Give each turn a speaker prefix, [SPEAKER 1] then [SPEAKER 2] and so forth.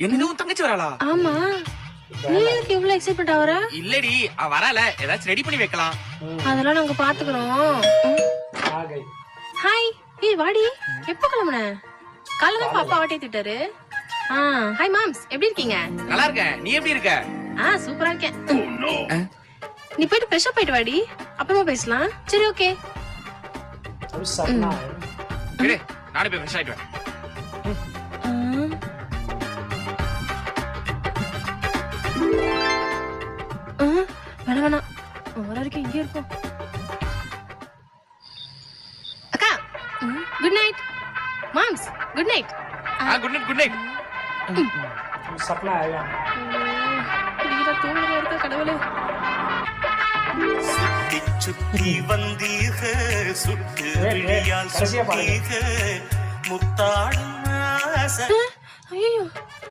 [SPEAKER 1] என்னது உன் தங்கச்சி வராளா?
[SPEAKER 2] ஆமா, நீ எதுக்கு இவ்வளவு எக்ஸைட்மெண்ட் ஆவற?
[SPEAKER 1] இல்லடி அவ வரால, ஏதாச்சும் ரெடி பண்ணி வைக்கலாம்.
[SPEAKER 2] அதெல்லாம் நாங்க பாத்துக்கிறோம். ஹாய், ஏய் வாடி. எப்போ கிளம்புன? காலைல தான் பாப்பா ஆட்டே திட்டாரு. ஹாய் மாம்ஸ், எப்படி இருக்கீங்க?
[SPEAKER 1] நல்லா இருக்கேன், நீ எப்படி இருக்க?
[SPEAKER 2] சூப்பரா இருக்கேன். நீ போயிட்டு ஃப்ரெஷ் அப் ஆயிட்டு வாடி, அப்புறமா பேசலாம். சரி ஓகே.
[SPEAKER 1] இரு, நானே போய் ஃப்ரெஷ் ஆயிட்டு வரேன்.
[SPEAKER 2] வேணாம், வர வரைக்கும் இங்கே இருப்போம். அக்கா good night. Moms good night.
[SPEAKER 1] Good night, good night.
[SPEAKER 3] सपना आएगा
[SPEAKER 2] தூங்கல இருக்க கடவுளே.
[SPEAKER 4] சுத்தி சுத்தி வந்தீக சுட்டு விழியால் சுத்தீக முத்தாடும் ஆசை.
[SPEAKER 2] ஐயோ